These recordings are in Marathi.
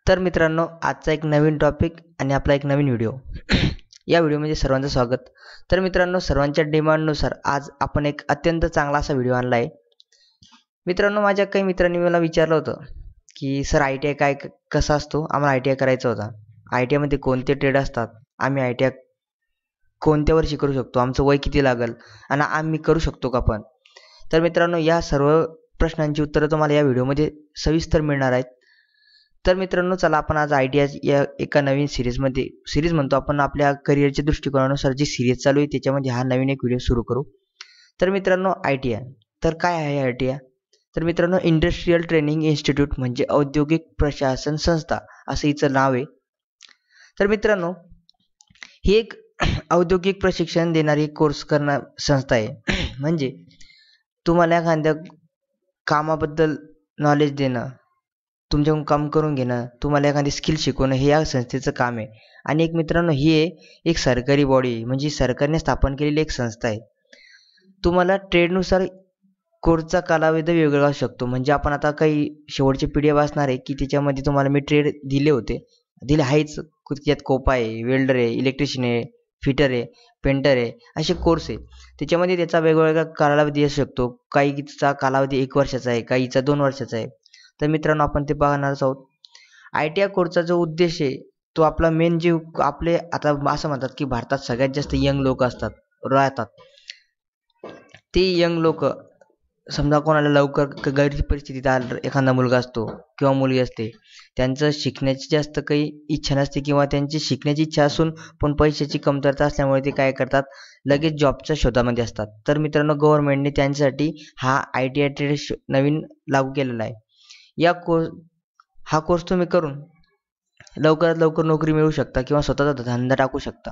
तर मित्रांनो, आजचा एक नवीन टॉपिक आणि आपला एक नवीन व्हिडिओ. या व्हिडिओमध्ये सर्वांचं स्वागत. तर मित्रांनो, सर्वांच्या डिमांडनुसार आज आपण एक अत्यंत चांगला असा व्हिडिओ आणला आहे. मित्रांनो, माझ्या काही मित्रांनी मला विचारलं होतं की सर ITI काय कसा असतो, आम्हाला ITI करायचा होता. ITI मध्ये कोणते ट्रेड असतात, आम्ही ITI कोणत्या वर्षी करू शकतो, आमचं वय किती लागेल आणि आम्ही करू शकतो का पण. तर मित्रांनो, या सर्व प्रश्नांची उत्तरं तुम्हाला या व्हिडिओमध्ये सविस्तर मिळणार आहेत. तर मित्रांनो, चला आपण आज ITI या एका नवीन सिरीज म्हणतो आपण, आपल्या करिअरच्या दृष्टिकोनानुसार जी सिरीज चालू आहे त्याच्यामध्ये हा नवीन एक व्हिडिओ सुरू करू. तर मित्रांनो, ITI तर काय आहे ITI? तर मित्रांनो, इंडस्ट्रियल ट्रेनिंग इन्स्टिट्यूट म्हणजे औद्योगिक प्रशासन संस्था असं हिचं नाव आहे. तर मित्रांनो, ही एक औद्योगिक प्रशिक्षण देणारी कोर्स करणारी संस्था आहे. म्हणजे तुम्हाला एखाद्या कामाबद्दल नॉलेज देणं, तुमच्याकडून काम करून घेणं, तुम्हाला एखादी स्किल शिकवणं हे या संस्थेचं काम आहे. आणि एक मित्रांनो, ही एक सरकारी बॉडी म्हणजे सरकारने स्थापन केलेली एक संस्था आहे. तुम्हाला ट्रेडनुसार कोर्सचा कालावधी वेगळा असू शकतो. म्हणजे आपण आता काही शेवटचे PDF असणार आहे की त्याच्यामध्ये तुम्हाला मी ट्रेड दिले आहेच. त्यात कोपा आहे, वेल्डर आहे, इलेक्ट्रिशियन आहे, फिटर आहे, पेंटर आहे, असे कोर्स आहे. त्याच्यामध्ये त्याचा वेगवेगळा कालावधी असू शकतो. काहीचा कालावधी 1 वर्षाचा आहे, काहीचा 2 वर्षाचा आहे. तर मित्रांनो, आपण ते पाहणारच आहोत. ITI कोर्सचा जो उद्देश आहे तो आपला मेन जे आपले आता असं म्हणतात की भारतात सगळ्यात जास्त यंग लोक राहतात. ते यंग लोक, समजा कोणाला लवकर गरीब परिस्थितीत एखादा मुलगा असतो किंवा मुलगी असते, त्यांचं शिकण्याची जास्त काही इच्छा नसते किंवा त्यांची शिकण्याची इच्छा असून पण पैशाची कमतरता असल्यामुळे ते काय करतात, लगेच जॉबच्या शोधामध्ये असतात. तर मित्रांनो, गव्हर्नमेंटने त्यांच्यासाठी हा ITI ट्रेड नवीन लागू केलेला आहे. हा कोर्स तुम्ही करून लवकरात लवकर नोकरी मिळवू शकता किंवा स्वतःचा धंदा टाकू शकता.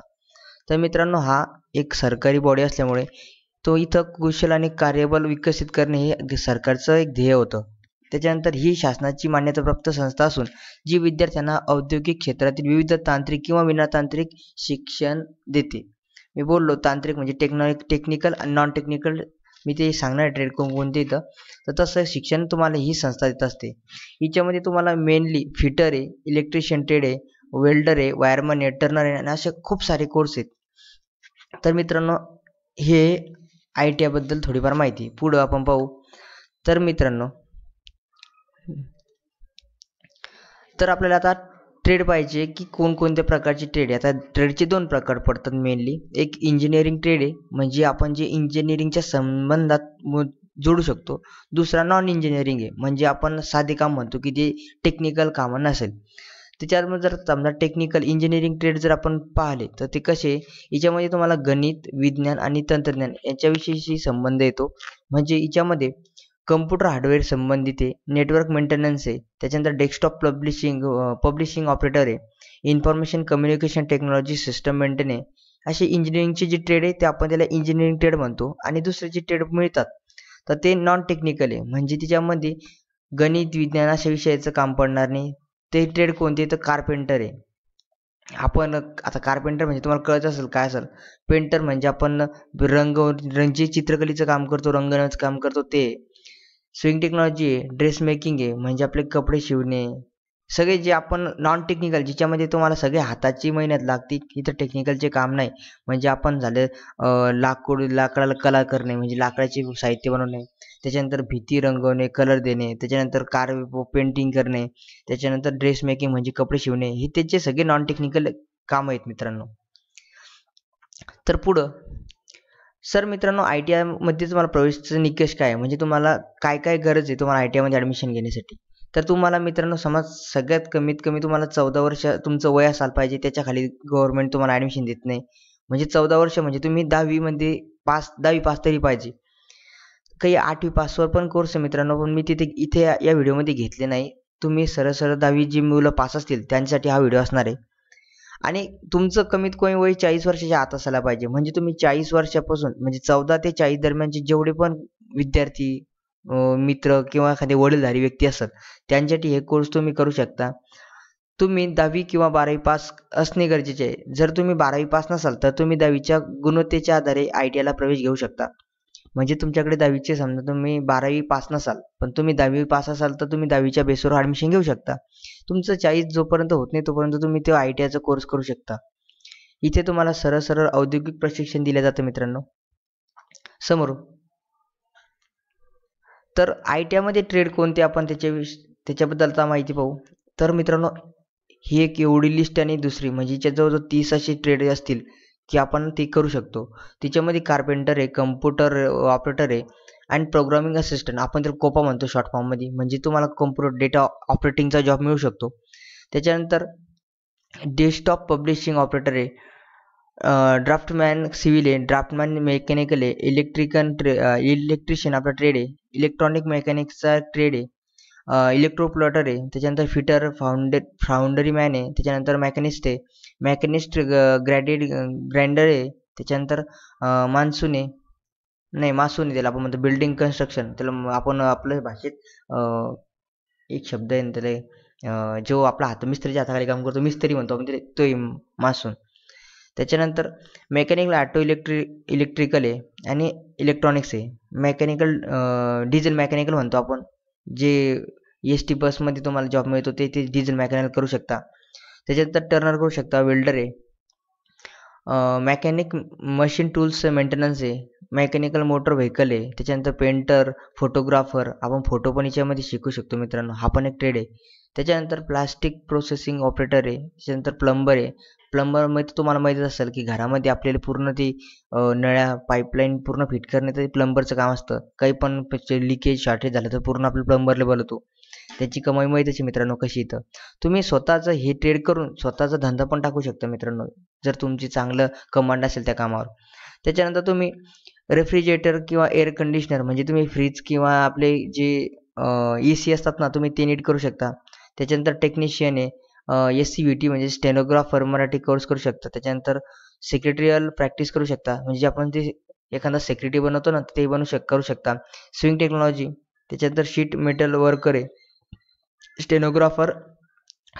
तर मित्रांनो, हा एक सरकारी बॉडी असल्यामुळे तो इथं कुशल आणि कार्यबल विकसित करणे हे सरकारचं एक ध्येय होतं. त्याच्यानंतर ही शासनाची मान्यताप्राप्त संस्था असून जी विद्यार्थ्यांना औद्योगिक क्षेत्रातील विविध तांत्रिक किंवा विनातांत्रिक शिक्षण देते. मी बोललो तांत्रिक म्हणजे टेक्निकल आणि नॉन टेक्निकल, मी ते सांगणार ट्रेड कोणते इथं. तर तसं शिक्षण तुम्हाला ही संस्था देत असते. हिच्यामध्ये तुम्हाला मेनली फिटर आहे, इलेक्ट्रिशियन ट्रेड आहे, वेल्डर आहे, वायरमन आहे, टर्नर आहे आणि असे खूप सारे कोर्स आहेत. तर मित्रांनो, हे ITI बद्दल थोडीफार माहिती. पुढं आपण पाहू. तर मित्रांनो, तर आपल्याला आता ट्रेड पाहिजे की कोणकोणत्या प्रकारची ट्रेड आहे. आता ट्रेडचे 2 प्रकार पडतात मेनली. एक इंजिनिअरिंग ट्रेड आहे, म्हणजे आपण जे इंजिनिअरिंगच्या संबंधात जोडू शकतो. दुसरा नॉन इंजिनिअरिंग आहे, म्हणजे आपण साधे काम म्हणतो की जे टेक्निकल कामं नसेल. त्याच्यामध्ये जर समजा टेक्निकल इंजिनिअरिंग ट्रेड जर आपण पाहिले तर ते कसे, याच्यामध्ये तुम्हाला गणित, विज्ञान आणि तंत्रज्ञान यांच्याविषयी संबंध येतो. म्हणजे याच्यामध्ये कम्प्युटर हार्डवेअर संबंधित आहे, नेटवर्क मेंटेनन्स आहे, त्याच्यानंतर डेस्कटॉप पब्लिशिंग ऑपरेटर आहे, information communication technology system maintain आहे. असे इंजिनिअरिंगचे जे ट्रेड आहे ते आपण त्याला इंजिनिअरिंग ट्रेड म्हणतो. आणि दुसरे जे ट्रेड मिळतात तर ते नॉन टेक्निकल आहे, म्हणजे त्याच्यामध्ये गणित, विज्ञान अशा विषयाचं काम पडणार नाही. ते ट्रेड कोणते, तर कार्पेंटर आहे. आपण आता कार्पेंटर म्हणजे तुम्हाला कळत असेल काय असेल. पेंटर म्हणजे आपण रंगची चित्रकलेचं काम करतो, रंगवण्याचं काम करतो ते. स्विंग टेक्नॉलॉजी आहे, ड्रेस मेकिंग आहे, म्हणजे आपले कपडे शिवणे. सगळे जे आपण नॉन टेक्निकल, ज्याच्यामध्ये तुम्हाला सगळे हाताची मेहनत लागते, इथं टेक्निकलचे काम नाही. म्हणजे आपण झाले लाकडाला कला करणे, म्हणजे लाकडाचे साहित्य बनवणे, त्याच्यानंतर भिंती रंगवणे, कलर देणे, त्याच्यानंतर कार पेंटिंग करणे, त्याच्यानंतर ड्रेस मेकिंग म्हणजे कपडे शिवणे, हे त्याचे सगळे नॉन टेक्निकल काम आहेत मित्रांनो. तर पुढं सर मित्रांनो, ITI मध्ये तुम्हाला प्रवेशाचा निकष काय आहे, म्हणजे तुम्हाला काय काय गरज आहे तुम्हाला ITI मध्ये ॲडमिशन घेण्यासाठी. तर तुम्हाला मित्रांनो, सगळ्यात कमीत कमी तुम्हाला 14 वर्ष तुमचं वय असायला पाहिजे. त्याच्या खाली गव्हर्नमेंट तुम्हाला ॲडमिशन देत नाही. म्हणजे 14 वर्ष म्हणजे तुम्ही 10वी मध्ये 10वी पास तरी पाहिजे. काही 8वी पासवर पण कोर्स आहे मित्रांनो, पण मी इथे या व्हिडिओमध्ये घेतले नाही. तुम्ही सरळ 10वी जी मुलं पास असतील त्यांच्यासाठी हा व्हिडिओ असणार आहे. आणि तुमचं कमीत कमी वय 40 वर्षाच्या आत असायला पाहिजे. म्हणजे तुम्ही 40 वर्षापासून म्हणजे 14 ते 40 दरम्यानचे जेवढे पण विद्यार्थी, मित्र किंवा एखादे वडीलधारी व्यक्ती असतात त्यांच्यासाठी हे कोर्स तुम्ही करू शकता. तुम्ही 10वी किंवा 12वी पास असणे गरजेचे आहे. जर तुम्ही 12वी पास नसाल तर तुम्ही 10वीच्या गुणवत्तेच्या आधारे ITI ला प्रवेश घेऊ शकता. म्हणजे तुमच्याकडे 10वीचे समजा तुम्ही 12वी पास नसाल, पण तुम्ही 10वी पास असाल तर तुम्ही 10वीच्या बेसवर ॲडमिशन घेऊ शकता. तुमचं चॉईस जोपर्यंत होत नाही तोपर्यंत तुम्ही तो ITIचा कोर्स करू शकता. इथे तुम्हाला सरळ सरळ औद्योगिक प्रशिक्षण दिले जातं मित्रांनो. समोर तर ITIमध्ये ट्रेड कोणते आपण त्याच्याबद्दल आता माहिती पाहू. तर मित्रांनो, ही एक एवढी लिस्ट आणि दुसरी म्हणजे जवळजवळ 30 असे ट्रेड असतील की आपण ते करू शकतो. त्याच्यामध्ये कार्पेंटर आहे, कम्प्युटर ऑपरेटर आहे आणि प्रोग्रामिंग असिस्टंट, आपण तर कोपा म्हणतो शॉर्ट फॉर्ममध्ये, म्हणजे तुम्हाला कम्प्युटर डेटा ऑपरेटिंगचा जॉब मिळू शकतो. त्याच्यानंतर डेस्कटॉप पब्लिशिंग ऑपरेटर आहे, ड्राफ्टमॅन सिव्हिल आहे, ड्राफ्टमॅन मेकॅनिकल आहे, इलेक्ट्रिशियन आपला ट्रेड आहे, इलेक्ट्रॉनिक मेकॅनिक्सचा ट्रेड आहे, इलेक्ट्रोप्लॉटर आहे, त्याच्यानंतर फिटर फाउंडरी मॅन आहे, त्याच्यानंतर मेकॅनिस्ट आहे, मेकॅनिस्ट ग्राइंडर आहे, त्याच्यानंतर मान्सून आहे, नाही मासून आहे त्याला आपण म्हणतो, बिल्डिंग कन्स्ट्रक्शन त्याला आपण आपल्या भाषेत एक शब्द आहे त्याला, जो आपला मिस्त्रीच्या हाताखाली काम करतो मिस्त्री म्हणतो आपण तो मासून. त्याच्यानंतर मेकॅनिकल ऑटो इलेक्ट्रिकल आहे आणि इलेक्ट्रॉनिक्स आहे, मेकॅनिकल डिझेल मेकॅनिकल म्हणतो आपण, जे ST बसमध्ये तुम्हाला जॉब मिळतो ते डिझेल मेकॅनिकल करू शकता. त्याच्यानंतर टर्नर करू शकता, वेल्डर आहे, मेकॅनिक मशीन टूल्स मेंटेनन्स आहे, मेकॅनिकल मोटर व्हेकल आहे, त्याच्यानंतर पेंटर, फोटोग्राफर, आपण फोटो पण याच्यामध्ये शिकू शकतो मित्रांनो, हा पण एक ट्रेड आहे. त्याच्यानंतर प्लास्टिक प्रोसेसिंग ऑपरेटर आहे, त्याच्यानंतर प्लंबर आहे. प्लंबरमध्ये तुम्हाला माहितीच असेल की घरामध्ये आपल्याला पूर्ण ती नळ्या पाईपलाईन पूर्ण फिट करणे ते प्लंबरचं काम असतं. काही पण लिकेज शॉर्टेज झालं तर पूर्ण आपलं प्लंबरला बोलवतो. त्याची कमाई माहितीच आहे मित्रांनो कशी. इथं तुम्ही स्वतःचं हे ट्रेड करून स्वतःचा धंदा पण टाकू शकता मित्रांनो, जर तुमची चांगलं कमांड असेल त्या कामावर. त्याच्यानंतर तुम्ही रेफ्रिजरेटर किंवा एअर कंडिशनर म्हणजे तुम्ही फ्रीज किंवा आपले जे AC असतात ना, तुम्ही ते नीट करू शकता. त्याच्यानंतर टेक्निशियन आहे, SCVT म्हणजे स्टेनोग्राफर मराठी कोर्स करू शकता. त्याच्यानंतर सेक्रेटरियल प्रॅक्टिस करू शकता, म्हणजे आपण ते एखादा सेक्रेटरी बनवतो ना ते करू शकता. स्विंग टेक्नॉलॉजी, त्याच्यानंतर शीट मेटल वर्कर आहे, स्टेनोग्राफर,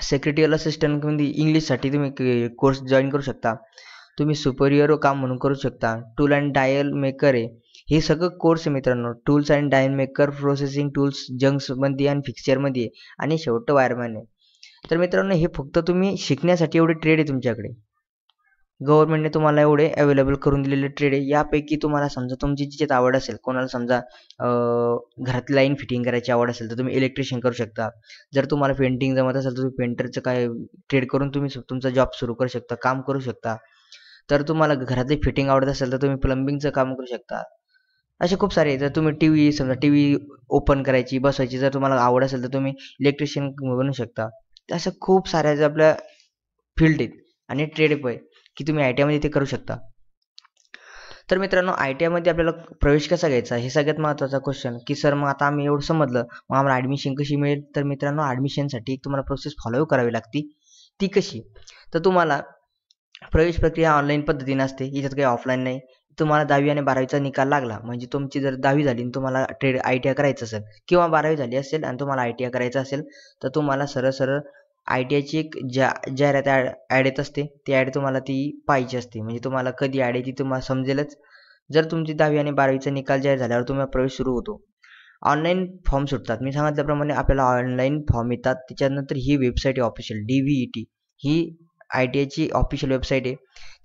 सेक्रेटरियल असिस्टंट म्हणजे इंग्लिशसाठी तुम्ही कोर्स जॉईन करू शकता. तुम्ही सुपरियर काम म्हणून करू शकता. टूल अँड डायल मेकर आहे, हे सगळं कोर्स आहे मित्रांनो. Tools and die maker, processing tools जंक्समध्ये आणि फिक्सचरमध्ये आहे, आणि शेवट वायरमॅन आहे. तर मित्रांनो, हे फक्त तुम्ही शिकण्यासाठी एवढे ट्रेड आहे तुमच्याकडे, गव्हर्नमेंटने तुम्हाला एवढे अवेलेबल करून दिलेले ट्रेड आहे. यापैकी तुम्हाला समजा तुमची जिच्यात आवड असेल, कोणाला समजा घरातली लाईन फिटिंग करायची आवड असेल तर तुम्ही इलेक्ट्रिशियन करू शकता. जर तुम्हाला पेंटिंग जमत असेल तर तुम्ही पेंटरचं काय ट्रेड करून तुम्ही तुमचा जॉब सुरू करू शकता, काम करू शकता. तर तुम्हाला घरातली फिटिंग आवडत असेल तर तुम्ही प्लंबिंगचं काम करू शकता. असे खूप सारे. जर तुम्ही समजा टीव्ही ओपन करायची बसवायची जर तुम्हाला आवड असेल तर तुम्ही इलेक्ट्रिशियन बनू शकता. अशा खूप साऱ्या आपल्या फील्ड आहेत आणि ट्रेड आहे की तुम्ही ITIमध्ये ते करू शकता. तर मित्रांनो, ITIमध्ये आपल्याला प्रवेश कसा घ्यायचा हे सगळ्यात महत्त्वाचा क्वेश्चन, की सर मग आता आम्ही एवढं समजलं, मग आम्हाला ॲडमिशन कशी मिळेल. तर मित्रांनो, ॲडमिशनसाठी तुम्हाला प्रोसेस फॉलो करावी लागते. ती कशी, तर तुम्हाला प्रवेश प्रक्रिया ऑनलाईन पद्धतीने असते, याच्यात काही ऑफलाईन नाही. तुम्हाला 10वी आणि 12वीचा निकाल लागला म्हणजे तुमची जर 10वी झाली आणि तुम्हाला ट्रेड ITI करायचं असेल, किंवा 12वी झाली असेल आणि तुम्हाला ITI करायचं असेल, तर तुम्हाला सरळ सरळ ITIची एक जाहिरात ॲड येत असते, ती ॲड तुम्हाला ती पाहिजे असते. म्हणजे तुम्हाला कधी ॲड येते तुम्हाला समजेलच. जर तुमची 10वी आणि 12वीचा निकाल जाहीर झाल्यावर तुम्हाला प्रवेश सुरू होतो. ऑनलाईन फॉर्म सुटतात, मी सांगितल्याप्रमाणे आपल्याला ऑनलाईन फॉर्म येतात. त्याच्यानंतर ही वेबसाईट आहे ऑफिशियल DVET, ही ITIची ऑफिशियल वेबसाईट आहे,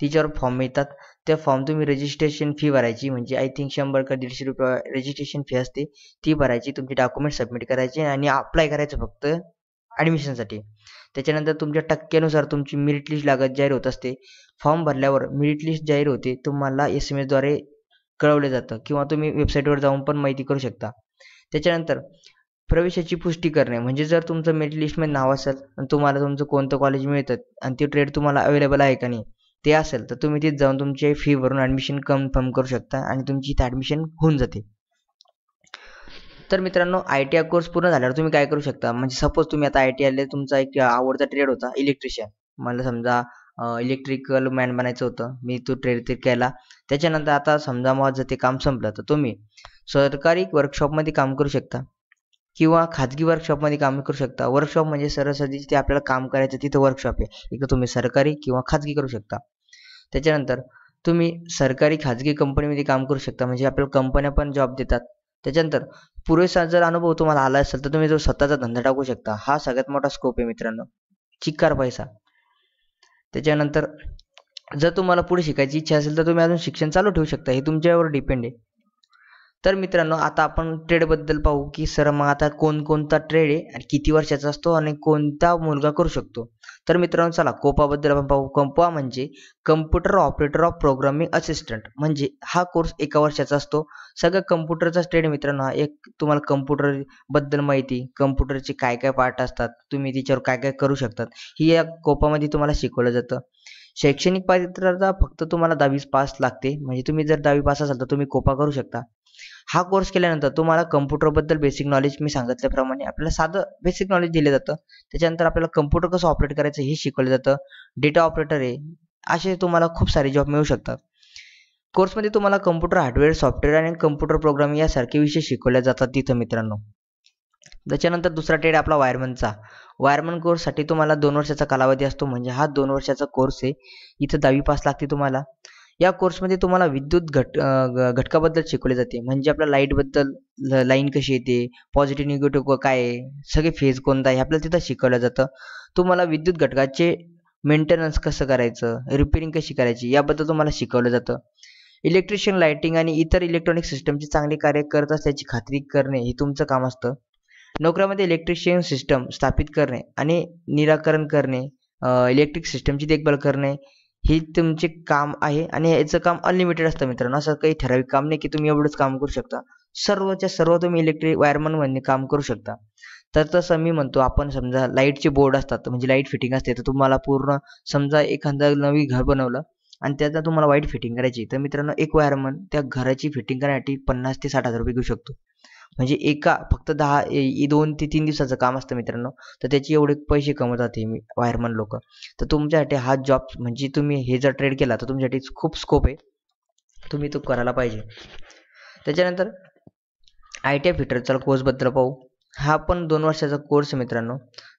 तिच्यावर फॉर्म येतात. त्या फॉर्म तुम्ही रजिस्ट्रेशन फी भरायची, म्हणजे आय थिंक 100 का 150 रुपये रजिस्ट्रेशन फी असते, ती भरायची. तुमचे डॉक्युमेंट सबमिट करायचे आणि अप्लाय करायचं फक्त ॲडमिशनसाठी. त्याच्यानंतर तुमच्या टक्क्यानुसार तुमची मेरिट लिस्ट जाहीर होत असते. फॉर्म भरल्यावर मेरिट लिस्ट जाहीर होते, तुम्हाला SMS द्वारे कळवले जातं, किंवा तुम्ही वेबसाईटवर जाऊन पण माहिती करू शकता. त्याच्यानंतर प्रवेशाची पुष्टी करणे, म्हणजे जर तुमचं मेरिट लिस्टमध्ये नाव असेल आणि तुम्हाला तुमचं कोणतं कॉलेज मिळतं आणि ते ट्रेड तुम्हाला अवेलेबल आहे का नाही ते असेल, तर तुम्ही तिथे जाऊन तुमची फी भरून ॲडमिशन कन्फर्म करू शकता आणि तुमची इथे ॲडमिशन होऊन जाते. तर मित्रांनो, ITI कोर्स पूर्ण झाल्यावर तुम्ही काय करू शकता, म्हणजे सपोज तुम्ही आता ITIला तुमचा एक आवडता ट्रेड होता इलेक्ट्रिशियन, मला समजा इलेक्ट्रिकल मॅन बनायचं होतं, मी तो ट्रेड ते केला. त्याच्यानंतर आता समजा माझं ते काम संपलं, तर तुम्ही सरकारी वर्कशॉपमध्ये काम करू शकता किंवा खाजगी वर्कशॉपमध्ये काम करू शकता. वर्कशॉप म्हणजे सरसकट जिथे आपल्याला काम करायचं तिथं वर्कशॉप आहे, एकदा तुम्ही सरकारी किंवा खाजगी करू शकता. त्याच्यानंतर तुम्ही सरकारी खाजगी कंपनीमध्ये काम करू शकता, म्हणजे आपल्याला कंपन्या पण जॉब देतात. त्याच्यानंतर पुरेसा जर अनुभव तुम्हाला आला असेल तर तुम्ही जो स्वतःचा धंदा टाकू शकता. हा सगळ्यात मोठा स्कोप आहे मित्रांनो, चिक्कार पैसा. त्याच्यानंतर जर तुम्हाला पुढे शिकायची इच्छा असेल तर तुम्ही अजून शिक्षण चालू ठेवू शकता, हे तुमच्यावर डिपेंड आहे. तर मित्रांनो आता आपण ट्रेडबद्दल पाहू की सर मग आता कोणकोणता ट्रेड आहे आणि किती वर्षाचा असतो आणि कोणता मुलगा करू शकतो. तर मित्रांनो चला कोपाबद्दल आपण पाहू. कोपा म्हणजे computer operator of programming assistant, म्हणजे हा कोर्स 1 वर्षाचा असतो. सगळं कम्प्युटरचा ट्रेड मित्रांनो. हा एक तुम्हाला कम्प्युटर बद्दल माहिती, कम्प्युटरचे काय काय पार्ट असतात, तुम्ही त्याच्यावर काय काय करू शकतात, ही या कोपामध्ये तुम्हाला शिकवलं जातं. शैक्षणिक पात्रता फक्त तुम्हाला 10वी पास लागते, म्हणजे तुम्ही जर 10वी पास असाल तर तुम्ही कोपा करू शकता. हा कोर्स केल्यानंतर तुम्हाला कम्प्युटरबद्दल बेसिक नॉलेज मी सांगितल्याप्रमाणे आपल्याला साधं बेसिक नॉलेज दिलं जातं. त्याच्यानंतर आपल्याला कम्प्युटर कसं ऑपरेट करायचं हे शिकवलं जातं. डेटा ऑपरेटर आहे, असे तुम्हाला खूप सारे जॉब मिळू शकतात. कोर्समध्ये तुम्हाला कम्प्युटर हार्डवेअर, सॉफ्टवेअर आणि कम्प्युटर प्रोग्रामिंग यासारखे विषय शिकवले जातात तिथं मित्रांनो. त्याच्यानंतर दुसरा ट्रेड आपला वायरमनचा. वायरमन कोर्ससाठी तुम्हाला 2 वर्षाचा कालावधी असतो, म्हणजे हा 2 वर्षाचा कोर्स आहे. इथं 10वी पास लागते तुम्हाला. या कोर्समध्ये तुम्हाला विद्युत घटकाबद्दल शिकवले जाते, म्हणजे आपल्या लाईटबद्दल, लाईन कशी येते, पॉझिटिव्ह निगेटिव्ह काय आहे, सगळे फेज कोणता आहे आपल्याला तिथं शिकवलं जातं. तुम्हाला विद्युत घटकाचे मेंटेनन्स कसं करायचं, रिपेअरिंग कशी करायची याबद्दल तुम्हाला शिकवलं जातं. इलेक्ट्रिशियन, लाइटिंग आणि इतर इलेक्ट्रॉनिक सिस्टमची चांगली कार्य करत असल्याची खात्री करणे हे तुमचं काम असतं. नोकऱ्यामध्ये इलेक्ट्रिशियन सिस्टम स्थापित करणे आणि निराकरण करणे, इलेक्ट्रिक सिस्टमची देखभाल करणे हे तुमचे काम आहे आणि याचं काम अनलिमिटेड असतं मित्रांनो. असं काही ठराविक काम नाही की तुम्ही एवढंच काम करू शकता. सर्वच्या सर्व तुम्ही इलेक्ट्रिक वायरमन म्हणून काम करू शकता. तर तसं मी म्हणतो, आपण समजा लाईटचे बोर्ड असतात, म्हणजे लाईट फिटिंग असते, तर तुम्हाला पूर्ण समजा एखादं नवी घर बनवलं आणि त्याचा तुम्हाला वाईट फिटिंग करायची, तर मित्रांनो एक वायरमन त्या घराची फिटिंग करण्यासाठी 50 ते 60 हजार रुपये घेऊ शकतो. म्हणजे एका फक्त 2 ते 3 दिवसाचं काम असतं मित्रांनो, तर त्याचे एवढे पैसे कमवतात हे वायरमन लोक. तर तुमच्यासाठी हा जॉब, म्हणजे तुम्ही हे जर ट्रेड केला तर तुमच्यासाठी खूप स्कोप आहे, तुम्ही तो करायला पाहिजे. त्याच्यानंतर ITI फिटरचा कोर्सबद्दल पाहू. हा पण 2 वर्षाचा कोर्स मित्रांनो,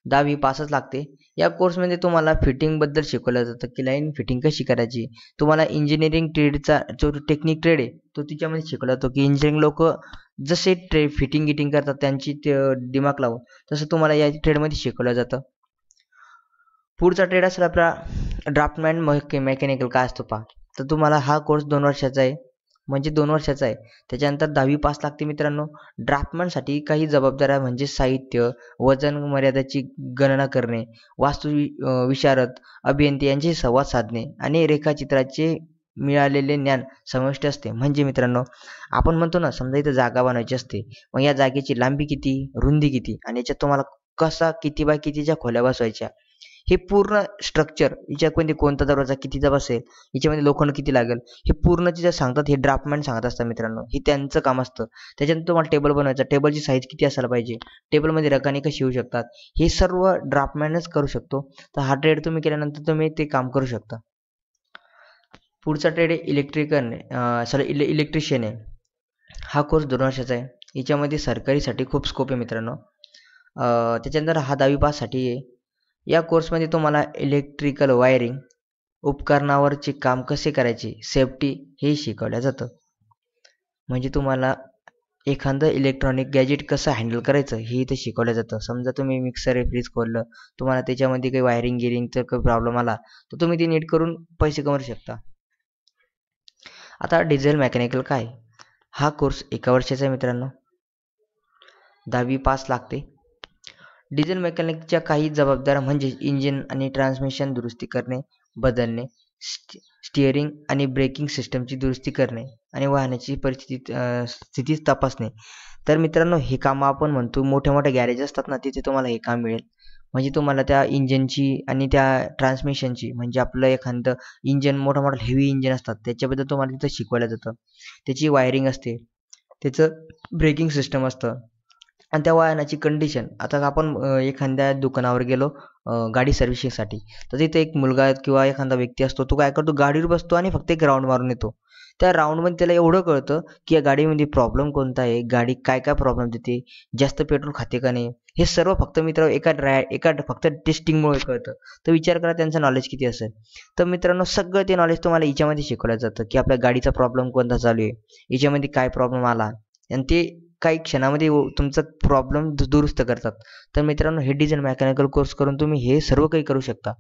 10वी पासच लागते. या कोर्समध्ये तुम्हाला फिटिंगबद्दल शिकवलं जातं की लाईन फिटिंग कशी करायची. तुम्हाला इंजिनिअरिंग ट्रेडचा जो टेक्निक ट्रेड आहे तो तिच्यामध्ये शिकवला जातो की इंजिनिअरिंग लोक जसे फिटिंग गिटिंग करतात त्यांची दिमाग लावून, तसं तुम्हाला या ट्रेडमध्ये शिकवलं जातं. पुढचा ट्रेड असेल आपला ड्राफ्टमॅन मेकॅनिकल. काय असतो पहा, तर तुम्हाला हा कोर्स 2 वर्षाचा आहे, म्हणजे 2 वर्षाचा आहे. त्याच्यानंतर 10वी पास लागते मित्रांनो. ड्राफ्टमॅनसाठी काही जबाबदाऱ्या म्हणजे साहित्य, वजन मर्यादाची गणना करणे, विशारद, अभियंते यांची संवाद साधणे आणि रेखाचित्राचे मिळालेले ज्ञान समाविष्ट असते. म्हणजे मित्रांनो आपण म्हणतो ना, समजा इथं जागा बनवायची असते, मग या जागेची लांबी किती, रुंदी किती आणि याच्यात तुम्हाला कसा किती बाय कितीच्या खोल्या बसवायच्या, हे पूर्ण स्ट्रक्चर, याच्यामध्ये कोणता दरवाजा कितीचा बसेल, याच्यामध्ये लोखंड किती लागेल, हे पूर्ण जे सांगतात हे ड्राफ्टमॅन सांगत असतात मित्रांनो. हे त्यांचं काम असतं. त्याच्यानंतर तुम्हाला टेबल बनवायचा, टेबलची साईज किती असायला पाहिजे, टेबलमध्ये रकाने कशी येऊ शकतात, हे सर्व ड्राफ्टमॅनच करू शकतो. तर हा ट्रेड तुम्ही केल्यानंतर तुम्ही ते काम करू शकता. पुढचा ट्रेड आहे इलेक्ट्रिशियन आहे. हा कोर्स 2 वर्षाचा आहे. याच्यामध्ये सरकारीसाठी खूप स्कोप आहे मित्रांनो. त्याच्यानंतर हा 10वी पाससाठी आहे. या कोर्समध्ये तुम्हाला इलेक्ट्रिकल वायरिंग, उपकरणावरचे काम कसे करायचे, सेफ्टी हे शिकवलं जातं. म्हणजे तुम्हाला एखादं इलेक्ट्रॉनिक गॅजेट कसं हँडल करायचं हे इथे शिकवलं जातं. समजा तुम्ही मिक्सर आहे, फ्रीज खोललं, तुम्हाला त्याच्यामध्ये काही वायरिंग गिरिंगचा काही प्रॉब्लेम आला तर तुम्ही ते नीट करून पैसे कमवू शकता. आता डिझेल मेकॅनिकल काय, हा कोर्स 1 वर्षाचा आहे मित्रांनो, 10वी पास लागते. डिझेल मेकॅनिकच्या काही जबाबदाऱ्या म्हणजे इंजिन आणि ट्रान्समिशन दुरुस्ती करणे, बदलणे, स्टिअरिंग आणि ब्रेकिंग सिस्टमची दुरुस्ती करणे आणि वाहनाची स्थिती तपासणे. तर मित्रांनो हे काम आपण म्हणतो, मोठ्या मोठ्या गॅरेज असतात ना, तिथे तुम्हाला हे काम मिळेल. म्हणजे तुम्हाला त्या इंजिनची आणि त्या ट्रान्समिशनची, म्हणजे आपलं एखादं इंजिन मोठं मोठं हेवी इंजिन असतात त्याच्याबद्दल तुम्हाला तिथं शिकवलं जातं. त्याची वायरिंग असते, त्याचं ब्रेकिंग सिस्टम असतं, आणि त्या वाहनाची कंडिशन. आता आपण एखाद्या दुकानावर गेलो गाडी सर्व्हिसिंगसाठी, तर तिथे एक मुलगा किंवा एखादा व्यक्ती असतो, तो काय करतो, गाडीवर बसतो आणि फक्त एक राऊंड मारून येतो. त्या राऊंडमध्ये त्याला एवढं कळतं की या गाडीमध्ये प्रॉब्लेम कोणता आहे, गाडी काय काय प्रॉब्लेम देते, जास्त पेट्रोल खाते का नाही, हे सर्व फक्त मित्र एका फक्त टेस्टिंगमुळे कळतं. तर विचार करा त्यांचं नॉलेज किती असेल. तर मित्रांनो, सगळं ते नॉलेज तुम्हाला याच्यामध्ये शिकवलं जातं की आपल्या गाडीचा प्रॉब्लेम कोणता चालू आहे, याच्यामध्ये काय प्रॉब्लेम आला, आणि ते काही क्षणामध्ये तुमचा प्रॉब्लेम दुरुस्त करतात. तर मित्रांनो, हे डिझेल मेकॅनिकल कोर्स करून तुम्ही हे सर्व काही करू शकता.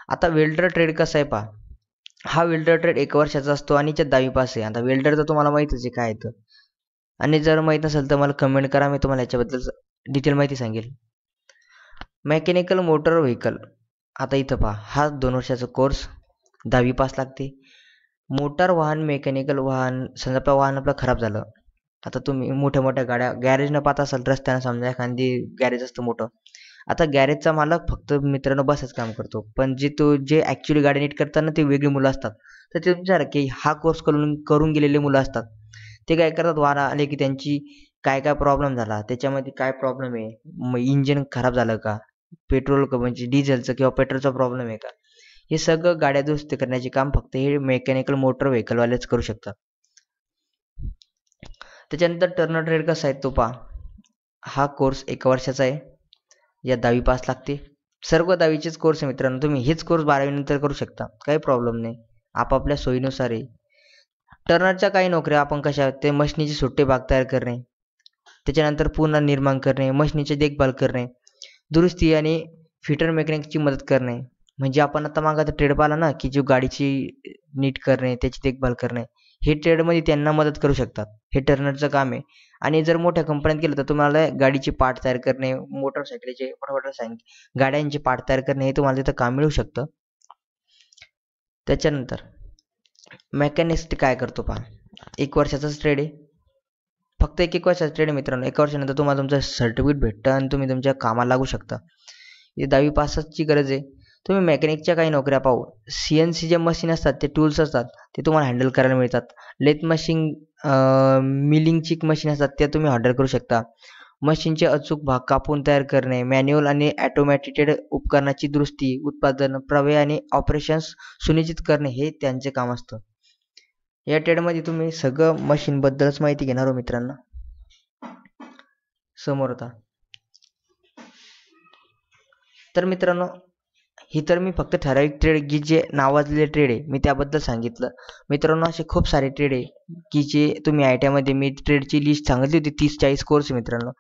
आता वेल्डर ट्रेड कसा आहे पहा. हा वेल्डर ट्रेड 1 वर्षाचा असतो आणि त्यात 10वी पास आहे. आता वेल्डर तर तुम्हाला माहीतच आहे काय आहे, आणि जर माहीत नसेल तर मला कमेंट करा, मी तुम्हाला याच्याबद्दल डिटेल माहिती सांगेल. मेकॅनिकल मोटर व्हेकल, आता इथं पहा, हा 2 वर्षाचा कोर्स, 10वी पास लागते. मोटार वाहन, मेकॅनिकल वाहन, समजा आपलं वाहन आपलं खराब झालं. आता तुम्ही मोठ्या मोठ्या गाड्या गॅरेजनं पाहत असाल रस्त्यानं, समजा एखादी गॅरेज असतं मोठं. आता गॅरेजचा मालक फक्त मित्रांनो बसच काम करतो, पण जे ॲक्च्युली गाडी नीट करताना ते वेगळी मुलं असतात. तर ते विचार की हा कोर्स करून गेलेले मुलं असतात. ते काय करतात, वारा आले की त्यांची काय काय प्रॉब्लेम झाला, त्याच्यामध्ये काय प्रॉब्लेम आहे, मग इंजिन खराब झालं का, पेट्रोल म्हणजे डिझेलचं किंवा पेट्रोलचा प्रॉब्लेम आहे का, हे सगळं गाड्या दुरुस्त करण्याचे काम फक्त हे मेकॅनिकल मोटर व्हेकलवालेच करू शकतात. त्याच्यानंतर टर्नर ट्रेड कसा आहे तो पहा. हा कोर्स 1 वर्षाचा आहे, या 10वी पास लागते. सर्व 10वीचेच कोर्स आहे मित्रांनो, तुम्ही हेच कोर्स 12वी नंतर करू शकता, काही प्रॉब्लेम नाही, आपापल्या सोयीनुसार आहे. टर्नरच्या काही नोकऱ्या आपण कशा, ते मशिनीचे सुट्टे भाग तयार करणे, त्याच्यानंतर पुनर्निर्माण करणे, मशिनीची देखभाल करणे, दुरुस्ती आणि फिटर मेकॅनिकची मदत करणे. म्हणजे आपण आता मागं ट्रेड पाहिला ना, की जो गाडीची नीट करणे, त्याची देखभाल करणे, हे ट्रेडमध्ये त्यांना मदत करू शकतात. हे टर्नरचं काम आहे. आणि जर मोठ्या कंपन्यात गेलं तर तुम्हाला गाडीचे पार्ट तयार करणे, गाड्यांचे पार्ट तयार करणे, हे तुम्हाला तिथं काम मिळू शकतं. त्याच्यानंतर मेकॅनिस्ट काय करतो पहा. 1 वर्षाचाच ट्रेड आहे, फक्त एक वर्षाचा ट्रेड आहे मित्रांनो. 1 वर्षानंतर तुम्हाला तुमचं सर्टिफिकेट भेटतं आणि तुम्ही तुमच्या कामाला लागू शकता. हे 10वी पासची गरज आहे. तुम्ही मेकॅनिकच्या काही नोकऱ्या पाहू. CNC जे मशीन असतात, ते टूल्स असतात, ते तुम्हाला हँडल करायला मिळतात. लेथ मशीन, मिलिंगची मशीन असतात, त्या तुम्ही हँडल करू शकता. मशीनचे अचूक भाग कापून तयार करणे, मॅन्युअल आणि ॲटोमॅटिकेड उपकरणाची दुरुस्ती, उत्पादन, प्रवेश आणि ऑपरेशन्स सुनिश्चित करणे, हे त्यांचे काम असतं. या ट्रेडमध्ये तुम्ही सगळं मशीनबद्दलच माहिती घेणार हो मित्रांनो. समोर होता. तर मित्रांनो, ही तर मी फक्त ठराविक ट्रेड की जे नावाजलेले ट्रेड आहे मी त्याबद्दल सांगितलं. मित्रांनो, असे खूप सारे ट्रेड आहे की जे तुम्ही ITमध्ये मी ट्रेडची लिस्ट सांगितली होती, 30-40 कोर्स मित्रांनो.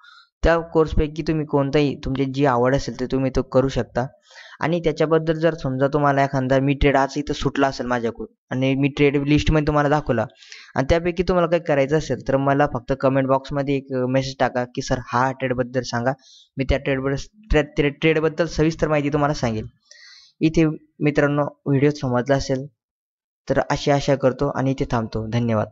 त्या कोर्सपैकी तुम्ही कोणताही तुमची जी आवड असेल ते तुम्ही तो करू शकता. आणि त्याच्याबद्दल जर समजा तुम्हाला एखादा मी ट्रेड आज इथं सुटला असेल माझ्याकडून आणि मी ट्रेड लिस्टमध्ये तुम्हाला दाखवला, आणि त्यापैकी तुम्हाला काही करायचं असेल तर मला फक्त कमेंट बॉक्समध्ये एक मेसेज टाका की सर हा ट्रेडबद्दल सांगा, मी त्या ट्रेडबद्दल सविस्तर माहिती तुम्हाला सांगेल. इथे मित्रांनो व्हिडिओ समजला असेल तर अशी आशा करतो आणि इथे थांबतो. धन्यवाद.